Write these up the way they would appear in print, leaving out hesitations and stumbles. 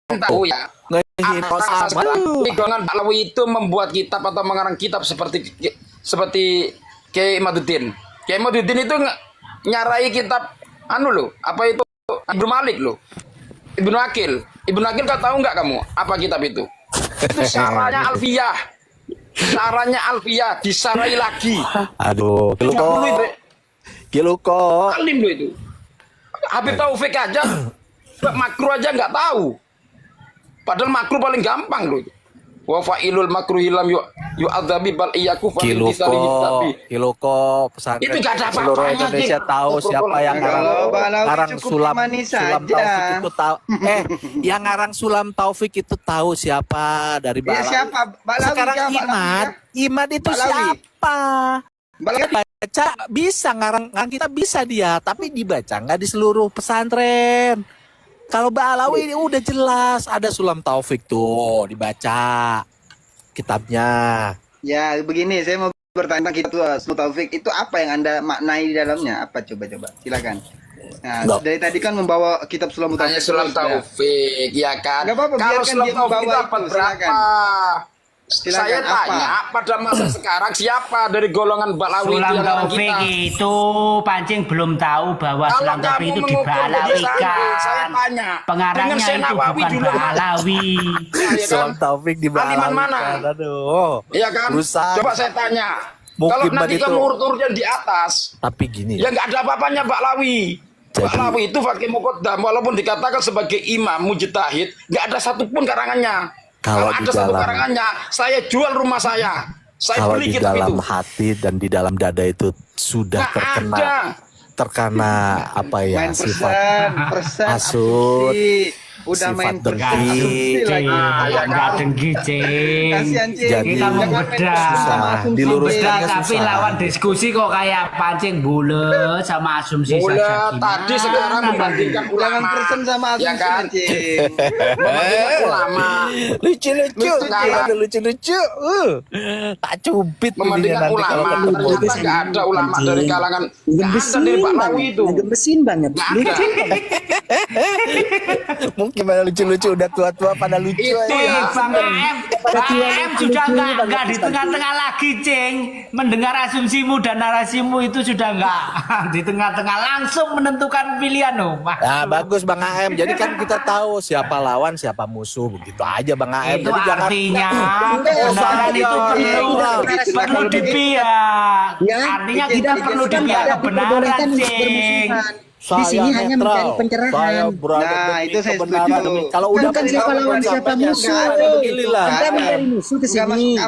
tahu ya. Golongan Balawi itu membuat kitab atau mengarang kitab seperti Kiai Imaduddin. Kiai Imaduddin itu nyarai kitab apa itu Ibnu Malik loh. Ibnu Akil. Ibnu Akil kau tahu nggak kamu apa kitab itu? Itu saranya Alfiyah. Saranya Alfiyah disarai lagi. Aduh, kilo kok. Alim loh itu. Habib Taufik aja makruh aja nggak tahu. Padahal makruh paling gampang loh. Wa fa'ilul makruhi lam yu'adzabi bal iyaku fa Kiloko pesantren itu gak ada seluruh Indonesia tahu siapa yang ngarang sulam Taufik itu tahu. Yang ngarang sulam Taufik itu tahu siapa dari Balawi. Ya, siapa? Balawi. Sekarang Imad itu Balawi. Siapa? Baca bisa ngarang kita bisa dia, tapi dibaca nggak di seluruh pesantren. Kalau Balawi ini udah jelas ada Sulam Taufik tuh dibaca kitabnya. Ya begini, saya mau bertanya tentang Sulam Taufik itu apa yang Anda maknai di dalamnya? Apa coba silakan. Nah, dari tadi kan membawa kitab Sulam Taufik. Sulam Taufik, ya kan. Kalau Sulam Taufik dapat berapa? Saya tanya pada masa sekarang siapa dari golongan Balawi Sulam Taufik itu Pancing belum tahu bahwa Sulam Taufik itu dibalawikan. Saya tanya. Pengarangnya itu bukan Balawi. Sulam Taufik dibalawikan. Mana? Aduh. Iya kan? Rusak. Coba saya tanya. Mungkin kalau nanti kamu urut-urutnya di atas. Tapi gini. Ya nggak ada apa-apanya Balawi. Balawi itu fakih muqaddam walaupun dikatakan sebagai imam mujtahid, nggak ada satupun karangannya. Kalau ada satu karangannya, saya jual rumah saya. Saya kalau beli di kitab dalam itu. hati dan di dalam dada itu sudah terkena apa ya, sifat hasut, udah sifat main dengki, nggak dengki, Cing. Kasihan, Cing. Jadi Kita membedah, diluruskannya tapi susah. lawan diskusi kok kayak Pancing bulet sama asumsi saja. Tadi sekarang membandingkan ulama. Jangan persen sama asumsi, ya kan? Cing. Membandingkan ulama. lucu. Tak cubit Membandingkan ulama. Ternyata nggak ada ulama dari kalangan. Nggak ada dari Balawi itu. Gemesin banget. Nggak ada. Mungkin pada lucu-lucu udah tua-tua pada lucu Itu aja. Bang AM sudah nggak di tengah-tengah lagi, Cing. Mendengar asumsimu dan narasimu itu sudah nggak di tengah-tengah, langsung menentukan pilihan loh. Nah, bagus Bang AM. Jadi kan kita tahu siapa lawan, siapa musuh, begitu aja Bang AM. Itu Jadi artinya kebenaran itu perlu dipihak. Artinya kita perlu dipihak kebenaran, Cing. Di sini hanya mencari pencerahan. Nah, itu saya setuju. Kalau udah Bukan siapa lawan siapa musuh. Anda mencari musuh ke sini.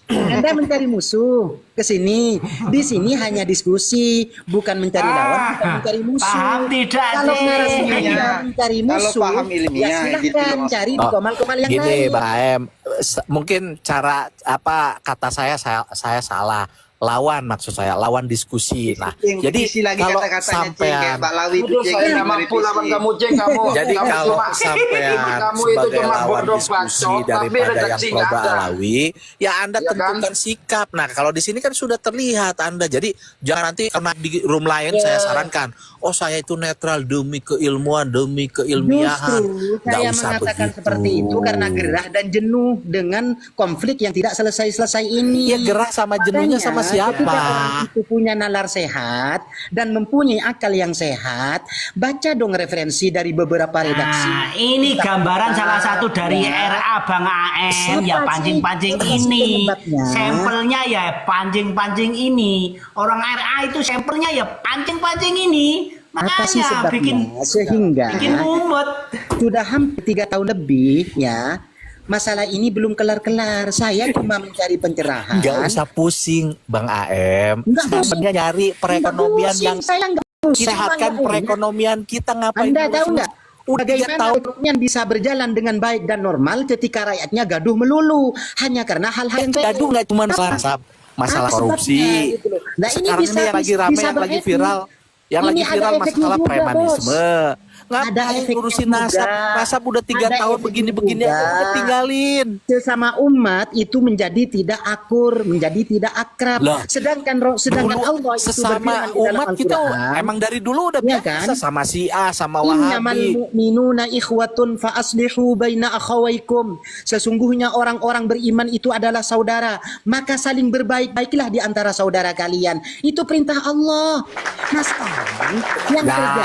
Anda mencari musuh ke sini. Di sini hanya diskusi, bukan mencari lawan, bukan mencari musuh. Paham tidak, Kalau Cing? narasinya mencari musuh, Kalau paham ilmiah, ya silahkan gitu. cari di komal-komal yang gini lain. Bang AM, mungkin cara kata saya salah. Lawan maksud saya, lawan diskusi. Nah, jadi kalau sampean saya nggak mampu lawan kamu, Cing. jadi kalau sampean kamu itu sebagai cuma lawan bodoh diskusi bacot, tapi daripada yang redaksi pro nggak ada. Balawi, ya Anda Ya kan? tentukan sikap. Nah, kalau di sini kan sudah terlihat Anda. Jadi jangan nanti karena di room lain saya sarankan, oh saya itu netral demi keilmuan, demi keilmiahan. Justru Nggak saya usah mengatakan begitu. seperti itu karena gerah dan jenuh dengan konflik yang tidak selesai-selesai ini. Ya gerah sama jenuhnya sama siapa? Ketika orang itu punya nalar sehat dan mempunyai akal yang sehat, baca dong referensi dari beberapa redaksi. Nah, ini gambaran salah satu dari RA Bang AM ya, pancing-pancing ini. Sampelnya ya pancing-pancing ini. Orang RA itu sampelnya ya pancing-pancing ini. Apa sih Makanya sebabnya? Sehingga bikin mumet. sudah hampir 3 tahun lebih ya. Masalah ini belum kelar-kelar. Saya cuma mencari pencerahan. Nggak usah pusing Bang AM. Nggak pusing. Sebenarnya nyari perekonomian yang saya nggak pusing. sehatkan perekonomian kita, ngapain Anda tahu pusing? nggak? Udah 3 Bagaimana tahun perekonomian bisa berjalan dengan baik dan normal ketika rakyatnya gaduh melulu hanya karena hal-hal yang gaduh nggak cuma masalah Apa korupsi. sebabnya, gitu loh. Nah, ini Sekarang bisa- ini yang lagi rame, bisa yang lagi berefek. viral, yang Ini lagi ada viral efeknya masalah juga, premanisme, Ngapain efeknya ngurusin juga. nasab? Nasab udah 3 Ada tahun efeknya begini-begini juga. aja udah tinggalin. Sesama umat itu menjadi tidak akur, menjadi tidak akrab. Loh, Sedangkan Dulu Allah itu sesama berfirman di dalam umat kita Al-Quran, emang dari dulu udah ya biasa kan? sama Syiah, sama Innamal Wahabi. mu'minuna ikhwatun fa aslihu baina akhawaikum. Sesungguhnya orang-orang beriman itu adalah saudara, maka saling berbaik-baiklah di antara saudara kalian. Itu perintah Allah. Mas yang Nah, terjadi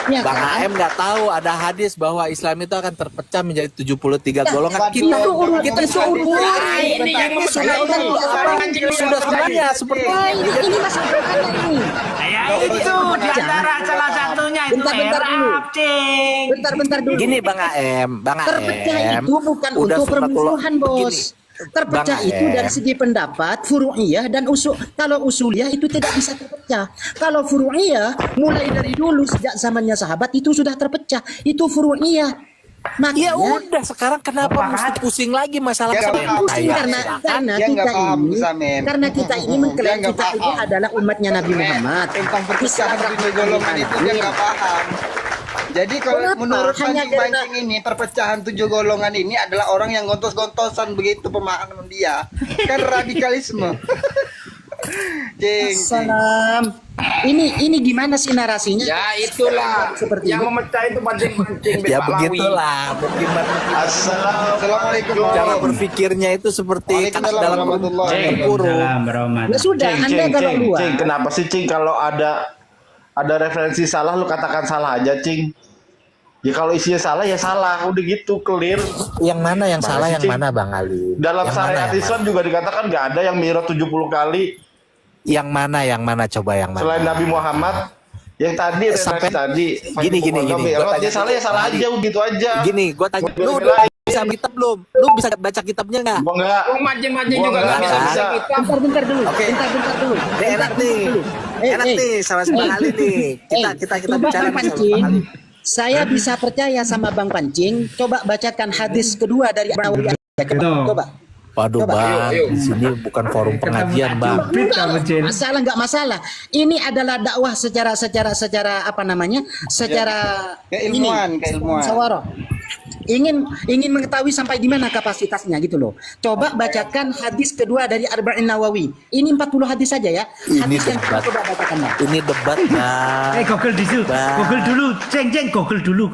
ya Bang kan? AM nggak tahu ada hadis bahwa Islam itu akan terpecah menjadi 73 golongan. itu urut- Kita itu urut- ini sudah sudah sebenarnya seperti ini masih berkata ini. Ya itu di antara salah satunya itu Bentar dulu. RA, Cing. Bentar dulu. gini Bang AM, Terpecah itu bukan udah untuk sunatullah. permusuhan, Bos. Gini, Terpecah Bang itu AM. dari segi pendapat furu'iyah dan usul. Kalau usuliyah itu tidak bisa terpecah. Kalau furu'iyah mulai dari dulu sejak zamannya sahabat itu sudah terpecah. Itu furu'iyah. Ya Makanya udah sekarang kenapa mesti pusing lagi masalah Ya, sama nggak pusing saya? karena Dia kita nggak paham, ini Samem. mengklaim Dia nggak kita ini paham. adalah umatnya Nabi Muhammad. Tentang perpecahan tujuh golongan itu dia nggak paham. Jadi kalau Kenapa? menurut Hanya pancing-pancing ini perpecahan 7 golongan ini adalah orang yang gontos-gontosan begitu pemahaman dia. Kan radikalisme. Cing. Salam. Ini gimana sih narasinya? Ya itulah Seperti yang itu. memecah itu mancing-mancing Ya Pak Lawi. begitulah, mungkin Assalamualaikum. cara berpikirnya itu seperti Waalaikumsalam dalam warahmatullahi tempurung. Dalam Ramadan. Ya sudah, Cing, Anda cing, kalau cing, luar. cing. Kenapa sih Cing kalau ada referensi salah lu katakan salah aja Cing? Ya kalau isinya salah ya salah, udah gitu clear. Yang mana yang Mana salah, sih, yang Cing? mana Bang Ali? Dalam Yang mana, syariat yang Islam juga dikatakan nggak ada yang mirot 70 kali Yang mana coba yang mana? selain Nabi Muhammad. Yang tadi Sampai- tadi Gini, gua Mirot tanya dia salah ya salah Ali. aja gitu aja. Gini, gua tanya, Gua lu belain. bisa kitab belum? Lu bisa baca kitabnya nggak? Gua enggak. Oh, mancing-mancing Gua juga nggak nggak bisa bisa. baca kitab. Bentar dulu. Oke. Bentar dulu. Ini enak nih, enak nih sama Bang Ali nih. Kita Coba bicara Bang nih sama Pancing. Bang Ali. Saya bisa percaya sama Bang Pancing. Coba bacakan hadis kedua dari Nawawi. Coba. Waduh Coba. Bang, Ayo. di sini bukan forum pengajian Bang. Nggak masalah. Ini adalah dakwah secara apa namanya? Secara Keilmuan. musyawarah. Ingin mengetahui sampai di mana kapasitasnya gitu loh. Coba bacakan hadis kedua dari Arba'in Nawawi. Ini 40 hadis saja ya. Ini Hadis yang debat. coba bacakan Bang. Ini debat Bang. Google dulu. Bang. Google dulu. Ceng, Google dulu.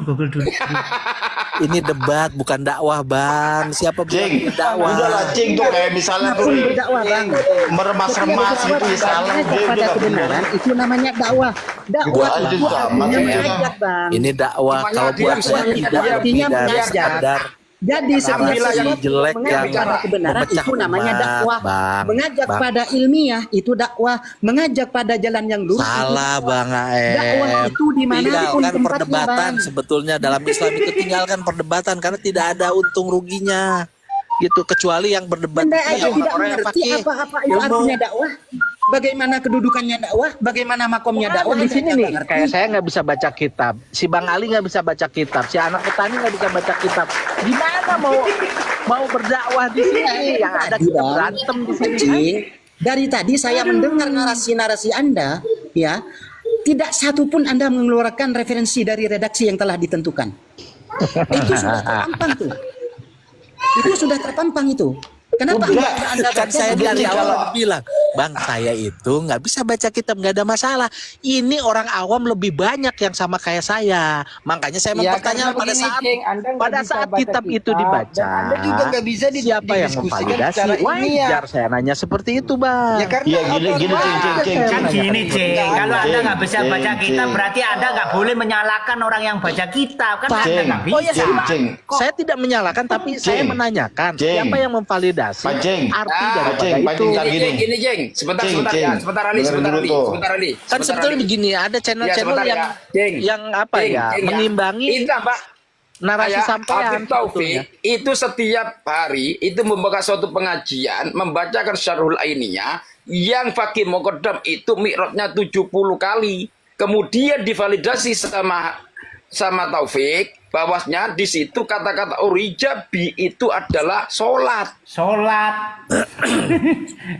Ini debat bukan dakwah Bang. Siapa bilang Cing, ini dakwah? udahlah Cing tuh kayak misalnya tuh Berdakwah Bang. meremas-remas gitu ya salah Mengajak dia pada udah kebenaran itu namanya dakwah. Dakwah Gitu aja itu sama artinya aja. mengajak Bang. Ini dakwah Namanya kalau dia buat bisa saya artinya tidak lebih dari mengajak. sekadar Jadi setiap Ambillah yang sesuatu jelek mengajak yang pada kebenaran memecah itu namanya umat, dakwah. Bang. Mengajak Bang. pada ilmiah itu dakwah. Mengajak pada jalan yang lurus. itu salah Bang Dakwah AM. itu dimanapun Tinggalkan tempatnya, perdebatan Bang. sebetulnya dalam Islam itu tinggalkan perdebatan karena tidak ada untung ruginya gitu kecuali yang berdebat Anda itu aja ya tidak orang yang mengerti fakih. apa-apa itu Ilmu. artinya dakwah. Bagaimana kedudukannya dakwah, bagaimana makomnya dakwah. di Anda sini aja nih nggak ngerti. kayak saya nggak bisa baca kitab, si Bang Ali nggak bisa baca kitab, si anak petani nggak bisa baca kitab. Gimana mau berdakwah di sini? Yang ada kita Bang. berantem di sini. Pancing, dari tadi saya mendengar narasi-narasi Anda, ya, tidak satu pun Anda mengeluarkan referensi dari redaksi yang telah ditentukan. Itu sudah terpampang tuh. Itu sudah terpampang itu. Kenapa Anda Kan baca saya dari begini? awal bilang, Bang saya itu nggak bisa baca kitab, nggak ada masalah. Ini orang awam lebih banyak yang sama kayak saya. Makanya saya Ya, mempertanyakan karena pada begini, saat Cing, Anda nggak pada bisa saat baca kitab itu kitab, dibaca, dan Anda juga nggak bisa siapa yang didiskusikan memvalidasi? secara ilmiah. Wajar saya nanya seperti itu, Bang. Ya karena Iya, gini, Cing. Kan gini, Ceng. Kalau Anda nggak bisa Ceng, baca kitab, Ceng. berarti Anda nggak boleh menyalahkan orang yang baca kitab. Kan Anda Ceng. nggak Oh ya, bisa. Cing. saya tidak menyalahkan, tapi saya menanyakan Cing. siapa yang memvalidasi Cing. arti Ah, daripada Cing, itu. Cing. Gini, Jeng. Sebentar, Cing, sebentar Cing. ya. Sebentar Ali, Dengerin sebentar dulu Ali, tuh. sebentar Ali. Kan sebentar, sebetulnya Ali. begini, ada Ya, channel-channel sebentar yang ya. Cing. yang apa Cing, ya, Cing, mengimbangi Itu Pak. narasi Kayak sampean Habib Taufik sebetulnya. itu setiap hari itu membuka suatu pengajian membacakan syarhul ainiyah yang fakih muqaddam itu mi'rajnya 70 kali. Kemudian divalidasi sama Taufik bahwasanya di situ kata-kata orijabi itu adalah sholat. Sholat.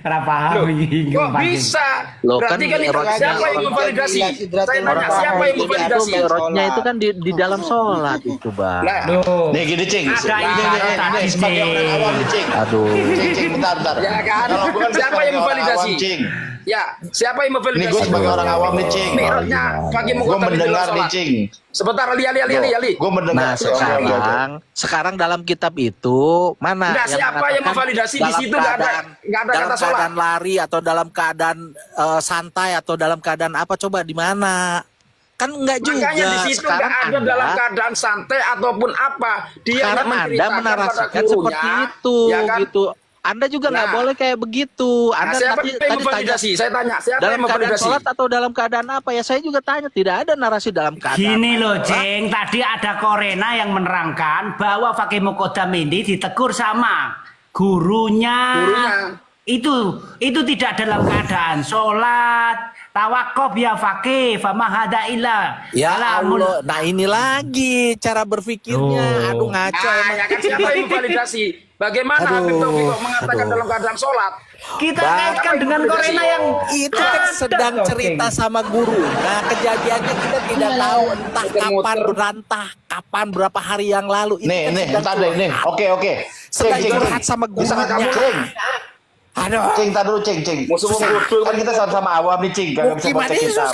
Kenapa Loh, kok bisa? Loh, Berarti kan kan itu mi'rajnya siapa yang memvalidasi? Saya tanya siapa yang memvalidasi? Mi'rajnya itu kan di dalam sholat itu, Bang. Lah, Loh, Nih gini Cing, ada ini ibarat tadi, sebagai orang Cing. awam nih Cing. Aduh. Cing, bentar. ya kan? Kalau gue kan Siapa yang sebagai orang memvalidasi? awam, Cing. Ya, siapa yang Ini memvalidasi? gue sebagai orang awam nih Cing. Mi'rajnya pakai Gue muka mendengar nih Cing. Sebentar, Ali. Gue mendengar. Nah, sekarang dalam kitab itu mana Enggak, siapa yang mengatakan memvalidasi? Di dalam situ nggak ada dalam kata sholat. keadaan lari atau dalam keadaan santai atau dalam keadaan apa, coba di mana? Kan enggak juga. Makanya di situ nggak ada dalam keadaan santai ataupun apa. Dia sekarang hanya Anda menceritakan menarasikan pada gurunya, seperti itu ya kan? gitu. Anda juga nggak Nah. boleh kayak begitu. Nah, Anda siapa tadi yang tanya memvalidasi? Saya tanya, siapa dalam yang keadaan memvalidasi? sholat atau dalam keadaan apa ya? Saya juga tanya, tidak ada narasi dalam keadaan. Gini loh, apa. Ceng. Tadi ada Korena yang menerangkan bahwa Fakih Mukodam ini ditegur sama gurunya. Itu tidak dalam keadaan sholat. Tawakob ya Fakih, famahada ilah. Ya Allah, nah ini lagi cara berpikirnya. Aduh ngaco Nah, emang. ya kan siapa yang memvalidasi? Bagaimana Habib Taufik kok mengatakan dalam keadaan sholat? Kita Bang, kaitkan dengan Korena yang Itu kan sedang cerita sama guru. Nah kejadiannya kita tidak tahu entah kapan berantah, kapan berapa hari yang lalu. Itu Nih, kan nih, sedang bentar deh, nih. Oke. sedang curhat sama Bisa nggak kamu, gurunya. Cing? Aduh, Cing, tar dulu, Cing. Musuh Susah. Kan kita sama-sama awam nih, Cing. Gak bisa gimana baca ini kitab. susah?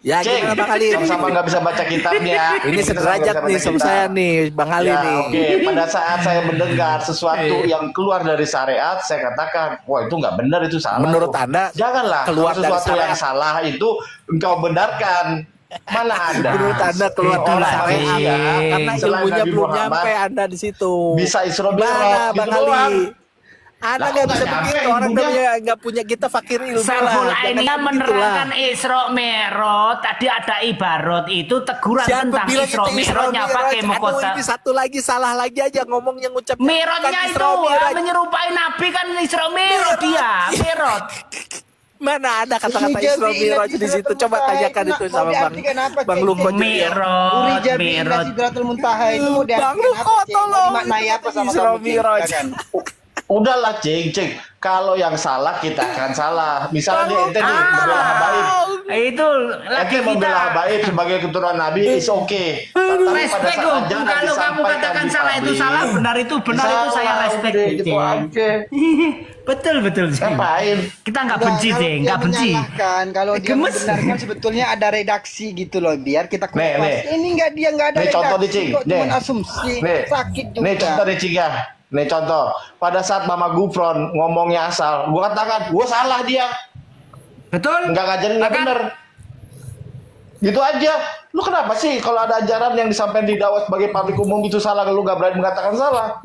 Ya Cing, gimana Bang Ali? sama-sama gak bisa baca kitabnya. Ini Kita sederajat sama-sama nih baca sama kitab. saya nih, Bang Ali Ya, nih. oke. Pada saat saya mendengar sesuatu yang keluar dari syariat, saya katakan, wah itu nggak benar, itu salah. Menurut tuh. Anda, Janganlah keluar kalau dari sesuatu yang syariat. salah itu engkau benarkan. Mana ada? Menurut Anda keluar Itulah, dari syariat Cing. karena Selain ilmunya Nabi belum Muhammad, nyampe Anda di situ. bisa Isra Gimana, Mi'raj, Bang gitu doang. Ali? Anda Lah, nggak kok bisa nggak begitu, nyampe orang ilmunya? nggak punya kita fakir ilmu Sarful lah. Aini Jangan menerangkan begitulah. Isra Mi'raj. Tadi ada ibarat itu teguran Siapa tentang bilang Isra itu Isra Mi'rajnya Mi'raj? pakai Aduh, Mukodam. ini satu lagi salah lagi aja ngomongnya ngucap. Mi'rajnya itu menyerupai Nabi kan Isra Mi'raj dia. Mi'raj. Mana ada kata-kata Isra Mi'raj di situ? Coba tanyakan itu sama Bang Luko. Mi'raj. Mi'raj. Sidratul Muntaha itu mau Bang diartikan Luko, apa, Cing? tolong. Mau dimaknai apa sama Isra kamu, Cing? Mi'raj. Silakan. Udahlah, Cing. Kalau yang salah kita akan salah. Misalnya ente nih membela habaib. Itu lagi Ente membela kita habaib sebagai keturunan Nabi is okay. Tapi pada respect saat kok. ajaran Kalau kamu disampaikan katakan di salah itu publik, salah, benar itu benar itu saya salah, respect. udah, gitu Cing. aja. Betul Cing. Ngapain? Kita nggak Enggak, benci kalau Cing, dia nggak benci. menyalahkan, kalau dia Gemes. membenarkan sebetulnya ada redaksi gitu loh, biar kita Nih, kupas. nih. Ini dia nggak ada Nih, contoh nih, redaksi Cing. kok, Nih. cuma asumsi, Nih, sakit juga. nih contoh nih Cing ya. Nih contoh. Pada saat Mama Gufron ngomongnya asal, gua katakan, gua salah dia. Betul? Nggak ngajarin nggak Akan- bener. Gitu aja. Lu kenapa sih kalau ada ajaran yang disampaikan di dakwah sebagai publik umum itu salah, lu nggak berani mengatakan salah?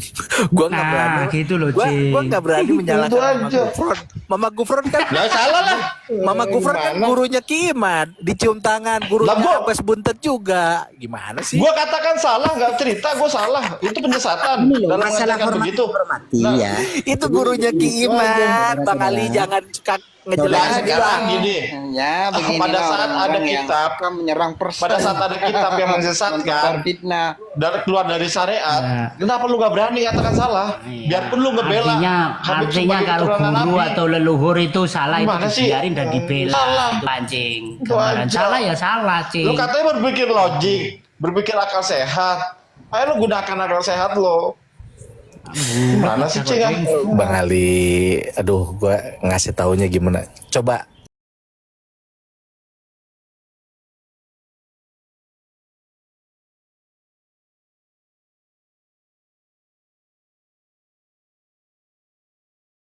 Gua nggak Nah, berani. gitu loh, Gua Cing. nggak berani menyalahkan Itu Mama aja. Gufron. Mama Gufron kan Ya salah lah. Mama Gufron kan Gimana? gurunya Kiman, dicium tangan, gurunya Lah, gua- Abbas Buntet juga. Gimana sih? Gua katakan salah, nggak cerita gua salah. Itu penyesatan Ini loh, dalam masalah mengajarkan hormat begitu. hormati Nah, ya. Itu gurunya Kiman, Bang Ali jangan suka Nah, ngejelekin sekarang dia. gini. Ya, begini Pada saat ada kitab, menyerang person. pada saat ada kitab yang menyesatkan, fitnah. keluar dari syariat, Nah. kenapa lu nggak berani katakan salah? Biarpun lu ngebela. Habib Artinya sebagai kalau keturunan guru Nabi. atau leluhur itu salah itu Gimana sih? dibiarin dan dibela. Salah. Pancing. Itu Gambaran aja. salah ya salah, Lu Cing. katanya berpikir logik, berpikir akal sehat. Ayo lu gunakan akal sehat lo. Gimana sih Cing? Bang Ali, aduh, gua ngasih taunya gimana? Coba